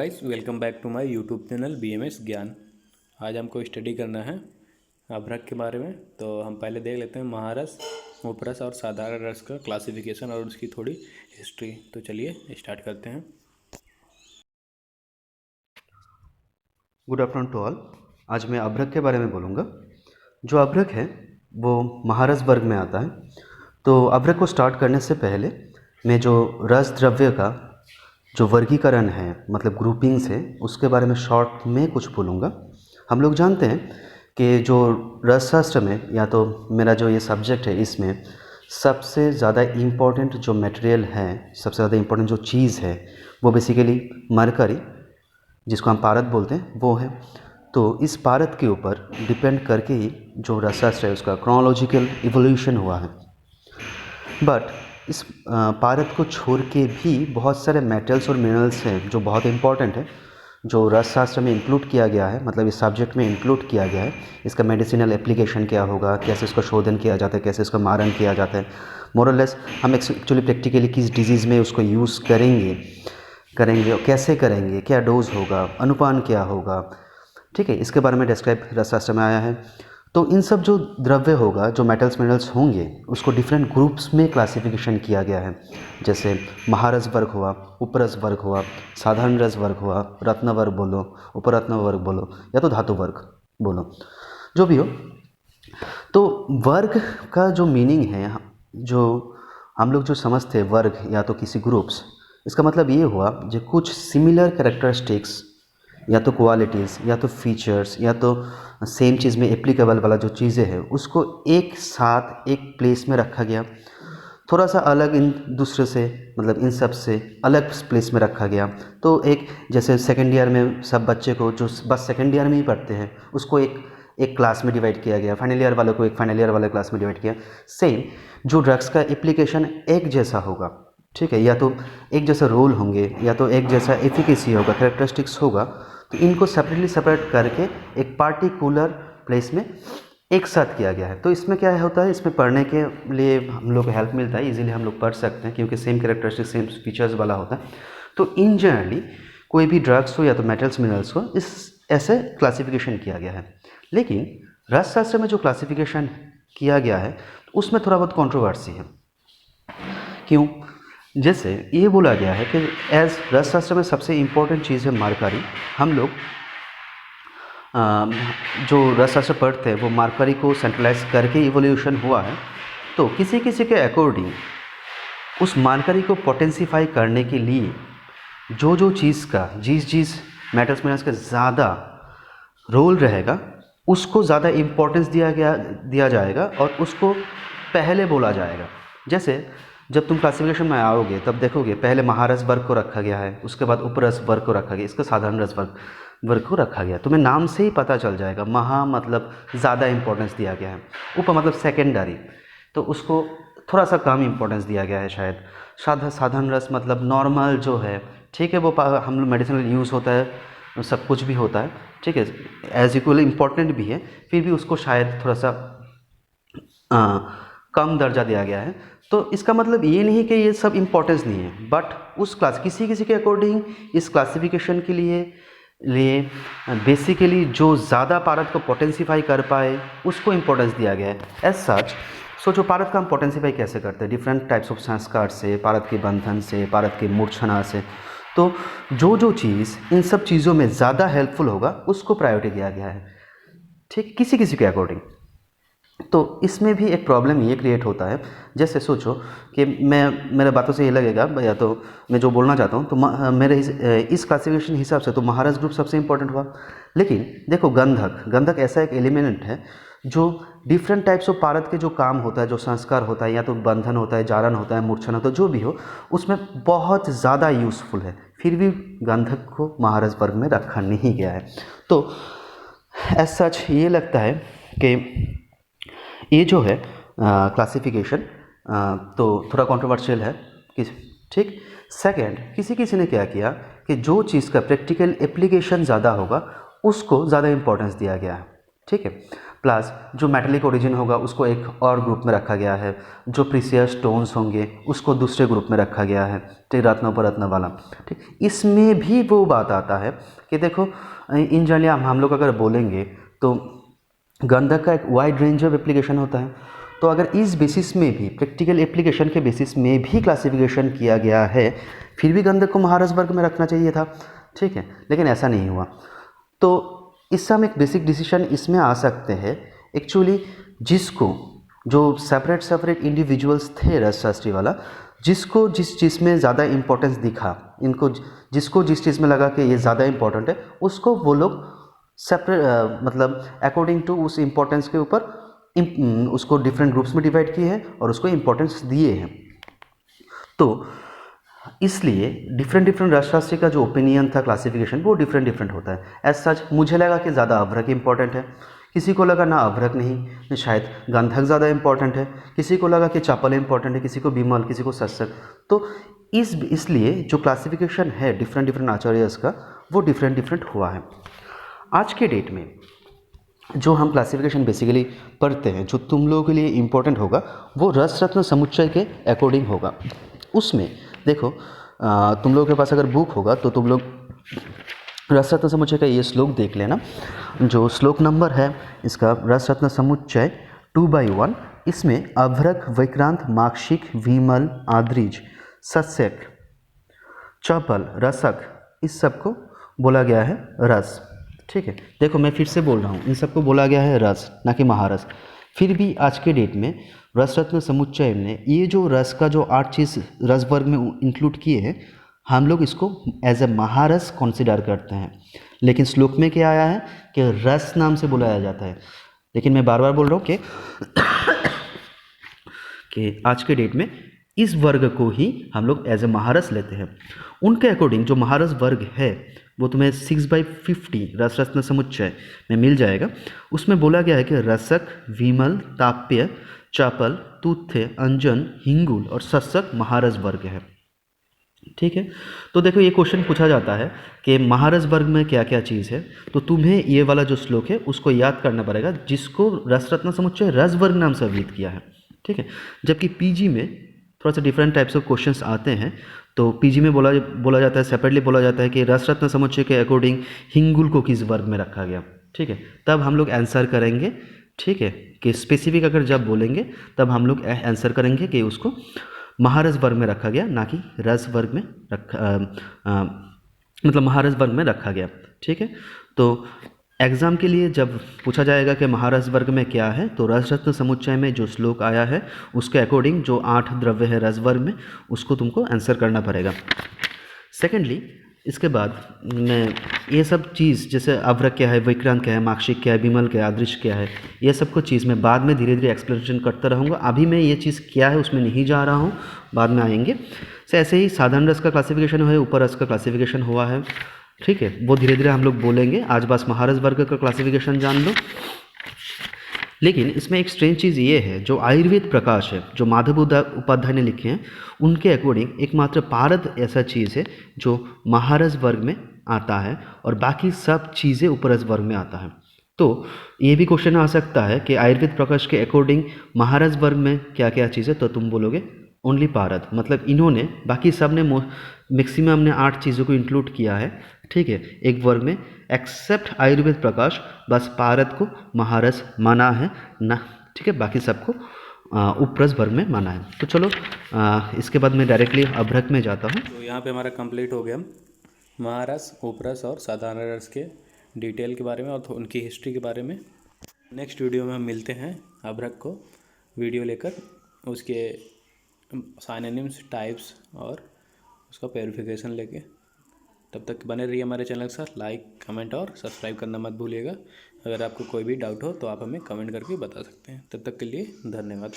Guys, welcome back to my YouTube channel BMS Gyan. आज हमको study करना है अभ्रक के बारे में। तो हम पहले देख लेते हैं महारस, उपरस और साधारण रस का क्लासिफिकेशन और उसकी थोड़ी हिस्ट्री। तो चलिए स्टार्ट करते हैं। Good afternoon to all. आज मैं अभ्रक के बारे में बोलूँगा। जो अभ्रक है वो महारस वर्ग में आता है। तो अभ्रक को स्टार्ट करने से पहले मैं जो रस द्रव्य का जो वर्गीकरण है, मतलब ग्रुपिंग्स है, उसके बारे में शॉर्ट में कुछ बोलूँगा। हम लोग जानते हैं कि जो रसशास्त्र में, या तो मेरा जो ये सब्जेक्ट है, इसमें सबसे ज़्यादा इम्पोर्टेंट जो मटेरियल है, सबसे ज़्यादा इम्पोर्टेंट जो चीज़ है, वो बेसिकली मरकरी, जिसको हम पारद बोलते हैं, वो है। तो इस पारद के ऊपर डिपेंड करके ही जो रसशास्त्र है उसका क्रोनोलॉजिकल इवोल्यूशन हुआ है। बट इस पारद को छोड़ के भी बहुत सारे मेटल्स और मिनरल्स हैं जो बहुत इंपॉर्टेंट है, जो रसशास्त्र में इंक्लूड किया गया है, मतलब इस सब्जेक्ट में इंक्लूड किया गया है। इसका मेडिसिनल एप्लीकेशन क्या होगा, कैसे इसका शोधन किया जाता है, कैसे इसका मारण किया जाता है, मोरलेस हम एक्चुअली प्रैक्टिकली किस डिजीज़ में उसको यूज़ करेंगे और कैसे करेंगे, क्या डोज होगा, अनुपान क्या होगा, ठीक है, इसके बारे में डिस्क्राइब रसशास्त्र में आया है। तो इन सब जो द्रव्य होगा, जो मेटल्स मिनरल्स होंगे, उसको डिफरेंट ग्रुप्स में क्लासिफिकेशन किया गया है। जैसे महारस वर्ग हुआ, उपरस वर्ग हुआ, साधारण रस वर्ग हुआ, रत्न वर्ग बोलो, उपरत्न वर्ग बोलो, या तो धातु वर्ग बोलो, जो भी हो। तो वर्ग का जो मीनिंग है, जो हम लोग जो समझते हैं वर्ग या तो किसी ग्रुप्स, इसका मतलब ये हुआ जो कुछ सिमिलर कैरेक्टरिस्टिक्स या तो क्वालिटीज़ या तो फीचर्स या तो सेम चीज़ में एप्लीकेबल वाला जो चीज़ें हैं, उसको एक साथ एक प्लेस में रखा गया, थोड़ा सा अलग इन दूसरे से, मतलब इन सब से अलग प्लेस में रखा गया। तो एक जैसे सेकेंड ईयर में सब बच्चे को जो बस सेकेंड ईयर में ही पढ़ते हैं, उसको एक एक क्लास में डिवाइड किया गया, फाइनल ईयर वालों को एक फाइनल ईयर वाले क्लास में डिवाइड किया। सेम जो ड्रग्स का एप्लीकेशन एक जैसा होगा, ठीक है, या तो एक जैसा रोल होंगे, या तो एक जैसा एफिकेसी होगा, कैरेक्टरिस्टिक्स होगा, तो इनको सेपरेट करके एक पार्टिकुलर प्लेस में एक साथ किया गया है। तो इसमें क्या होता है, इसमें पढ़ने के लिए हम लोग को हेल्प मिलता है, इजीली हम लोग पढ़ सकते हैं, क्योंकि सेम कैरेक्टरिस्टिक सेम फीचर्स वाला होता है। तो इन जनरली कोई भी ड्रग्स हो या तो मेटल्स मिनरल्स हो, इस ऐसे क्लासिफिकेशन किया गया है। लेकिन रसशास्त्र में जो क्लासिफिकेशन किया गया है, उसमें थोड़ा बहुत कंट्रोवर्सी है। क्यों? जैसे ये बोला गया है कि एज रसशास्त्र में सबसे इम्पोर्टेंट चीज़ है मरकरी। हम लोग जो रसशास्त्र पढ़ते हैं वो मरकरी को सेंट्रलाइज करके इवोल्यूशन हुआ है। तो किसी किसी के अकॉर्डिंग उस मरकरी को पोटेंसीफाई करने के लिए जो चीज़ का जिस मेटल्स मिनरल्स का ज़्यादा रोल रहेगा, उसको ज़्यादा इम्पोर्टेंस दिया जाएगा और उसको पहले बोला जाएगा। जैसे जब तुम क्लासिफिकेशन में आओगे तब देखोगे पहले महारस वर्ग को रखा गया है, उसके बाद उपरस वर्ग को रखा गया, इसका साधारण रस वर्ग को रखा गया। तुम्हें नाम से ही पता चल जाएगा, महा मतलब ज़्यादा इंपॉर्टेंस दिया गया है, उप मतलब सेकेंडरी, तो उसको थोड़ा सा कम इंपॉर्टेंस दिया गया है शायद। साधारण रस मतलब नॉर्मल जो है, ठीक है, वो हम लोग मेडिसिनल यूज़ होता है, सब कुछ भी होता है, ठीक है, एज इक्वल इम्पॉर्टेंट भी है, फिर भी उसको शायद थोड़ा सा कम दर्जा दिया गया है। तो इसका मतलब ये नहीं कि ये सब इम्पोर्टेंस नहीं है, बट उस क्लास किसी किसी के अकॉर्डिंग इस क्लासिफिकेशन के लिए बेसिकली जो ज़्यादा पारद को पोटेंसीफाई कर पाए उसको इम्पोर्टेंस दिया गया है। एज सच जो पारद का हम पोटेंसीफाई कैसे करते हैं, डिफरेंट टाइप्स ऑफ संस्कार से, पारद के बंधन से, पारद के मूर्छना से। तो जो चीज़ इन सब चीज़ों में ज़्यादा हेल्पफुल होगा उसको प्रायोरिटी दिया गया है, ठीक, किसी किसी के अकॉर्डिंग। तो इसमें भी एक प्रॉब्लम ये क्रिएट होता है। जैसे सोचो कि मेरे बातों से ये लगेगा, या तो मैं जो बोलना चाहता हूँ, तो मेरे इस क्लासिफिकेशन हिसाब से तो महारस ग्रुप सबसे इंपॉर्टेंट हुआ। लेकिन देखो, गंधक ऐसा एक एलिमेंट है जो डिफरेंट टाइप्स ऑफ पारद के जो काम होता है, जो संस्कार होता है, या तो बंधन होता है, जारण होता है, मूर्छन होता है, जो भी हो, उसमें बहुत ज़्यादा यूज़फुल है, फिर भी गंधक को महारस वर्ग में रखा नहीं गया है। तो एज सच ये लगता है कि ये जो है क्लासिफिकेशन तो थोड़ा कंट्रोवर्शियल है, ठीक। सेकंड, किसी ने क्या किया कि जो चीज़ का प्रैक्टिकल एप्लीकेशन ज़्यादा होगा उसको ज़्यादा इंपॉर्टेंस दिया गया है, ठीक है। प्लस जो मेटेलिक ओरिजिन होगा उसको एक और ग्रुप में रखा गया है, जो प्रीसियस स्टोन्स होंगे उसको दूसरे ग्रुप में रखा गया है, ठीक, रत्न वाला। ठीक, इसमें भी वो बात आता है कि देखो इन जनरली हम लोग अगर बोलेंगे तो गंधक का एक वाइड रेंज ऑफ एप्लीकेशन होता है। तो अगर इस बेसिस में भी, प्रैक्टिकल एप्लीकेशन के बेसिस में भी क्लासिफिकेशन किया गया है, फिर भी गंधक को महारस वर्ग में रखना चाहिए था, ठीक है, लेकिन ऐसा नहीं हुआ। तो इससे हम एक बेसिक डिसीजन इसमें आ सकते हैं एक्चुअली, जिसको जो सेपरेट इंडिविजुअल्स थे रसशास्त्री वाला, जिसको जिस चीज़ में ज़्यादा इम्पोर्टेंस दिखा, इनको जिसको जिस चीज़ में लगा कि ये ज़्यादा इम्पोर्टेंट है, उसको वो लोग सेपरेट मतलब अकॉर्डिंग टू उस इम्पोर्टेंस के ऊपर उसको डिफरेंट ग्रुप्स में डिवाइड किए हैं और उसको इम्पोर्टेंस दिए हैं। तो इसलिए डिफरेंट रसशास्त्री का जो ओपिनियन था, क्लासिफिकेशन, वो डिफरेंट होता है। एज सच मुझे लगा कि ज़्यादा अभ्रक इंपॉर्टेंट है, किसी को लगा ना अभ्रक नहीं, शायद गंधक ज़्यादा इंपॉर्टेंट है, किसी को लगा कि चापल इंपॉर्टेंट है, किसी को बिमल, किसी को सत्सक। तो इसलिए जो क्लासिफिकेशन है डिफरेंट आचार्यस का, वो डिफरेंट हुआ है। आज के डेट में जो हम क्लासिफिकेशन बेसिकली पढ़ते हैं, जो तुम लोगों के लिए इम्पोर्टेंट होगा, वो रस रत्न समुच्चय के अकॉर्डिंग होगा। उसमें देखो तुम लोगों के पास अगर बुक होगा तो तुम लोग रस रत्न समुच्चय का ये श्लोक देख लेना। जो श्लोक नंबर है इसका, रस रत्न समुच्चय 2/1, इसमें अभ्रक, वैक्रांत, माक्षिक, विमल, आद्रिज, सस्यक, चपल, रसक, इस सब को बोला गया है रस। ठीक है, देखो मैं फिर से बोल रहा हूँ, इन सबको बोला गया है रस, ना कि महारस। फिर भी आज के डेट में रस रत्न समुच्चय ने ये जो रस का जो 8 चीज़ रस वर्ग में इंक्लूड किए हैं, हम लोग इसको एज ए महारस कंसिडर करते हैं। लेकिन श्लोक में क्या आया है कि रस नाम से बुलाया जाता है। लेकिन मैं बार बार बोल रहा हूँ कि आज के डेट में इस वर्ग को ही हम लोग एज ए महारस लेते हैं। उनके अकॉर्डिंग जो महारस वर्ग है वो तुम्हें 6/50 रस रत्न समुच्चय में मिल जाएगा। उसमें बोला गया है कि रसक, विमल, ताप्य, चापल, तूथ्य, अंजन, हिंगुल और सस्सक महारस वर्ग है। ठीक है, तो देखो ये क्वेश्चन पूछा जाता है कि महारस वर्ग में क्या क्या चीज़ है, तो तुम्हें ये वाला जो श्लोक है उसको याद करना पड़ेगा, जिसको रस रत्न समुच्चय रस वर्ग नाम से अभिहित किया है। ठीक है, जबकि पीजी में थोड़ा सा डिफरेंट टाइप्स ऑफ क्वेश्चंस आते हैं। तो पीजी में बोला जाता है, सेपरेटली बोला जाता है कि रस रत्न समुच्चय के अकॉर्डिंग हिंगुल को किस वर्ग में रखा गया। ठीक है, तब हम लोग आंसर करेंगे। ठीक है, कि स्पेसिफिक अगर जब बोलेंगे तब हम लोग आंसर करेंगे कि उसको महारस वर्ग में रखा गया, ना कि रस वर्ग में मतलब महारस वर्ग में रखा गया। ठीक है, तो एग्ज़ाम के लिए जब पूछा जाएगा कि महारस वर्ग में क्या है, तो रस रत्न समुच्चय में जो श्लोक आया है उसके अकॉर्डिंग जो 8 द्रव्य है रस वर्ग में, उसको तुमको आंसर करना पड़ेगा। सेकेंडली, इसके बाद मैं ये सब चीज़, जैसे अभ्रक क्या है, वैक्रांत क्या है, माक्षिक क्या है, बिमल क्या है, आदृश क्या है, ये सब को चीज़ मैं बाद में धीरे धीरे एक्सप्लेनेशन करता रहूँगा। अभी मैं ये चीज़ क्या है उसमें नहीं जा रहा हूँ, बाद में आएंगे। ऐसे ही साधारण रस का क्लासिफिकेशन हुआ है, ऊपर रस का क्लासिफिकेशन हुआ है। ठीक है, वो धीरे धीरे हम लोग बोलेंगे। आज बस महारस वर्ग का क्लासिफिकेशन जान लो। लेकिन इसमें एक स्ट्रेंज चीज़ ये है, जो आयुर्वेद प्रकाश है, जो माधव उपाध्याय ने लिखे हैं, उनके अकॉर्डिंग एकमात्र पारद ऐसा चीज़ है जो महारस वर्ग में आता है और बाकी सब चीज़ें उपरस वर्ग में आता है। तो ये भी क्वेश्चन आ सकता है कि आयुर्वेद प्रकाश के अकॉर्डिंग महारस वर्ग में क्या क्या चीज़ है, तो तुम बोलोगे ओनली पारद, मतलब इन्होंने बाकी सब ने मैक्सिमम ने 8 चीज़ों को इंक्लूड किया है। ठीक है, एक वर्ग में, एक्सेप्ट आयुर्वेद प्रकाश बस पारद को महारस माना है ना। ठीक है, बाकी सबको उपरस वर्ग में माना है। तो चलो इसके बाद मैं डायरेक्टली अभ्रक में जाता हूँ। तो यहाँ पे हमारा कंप्लीट हो गया महारस, उपरस और साधारण रस के डिटेल के बारे में और उनकी हिस्ट्री के बारे में। नेक्स्ट वीडियो में हम मिलते हैं अभ्रक को वीडियो लेकर, उसके साइनोनिम्स, टाइप्स और उसका प्योरीफिकेशन लेके। तब तक बने रहिए हमारे चैनल के साथ। लाइक, कमेंट और सब्सक्राइब करना मत भूलिएगा। अगर आपको कोई भी डाउट हो तो आप हमें कमेंट करके बता सकते हैं। तब तक के लिए धन्यवाद।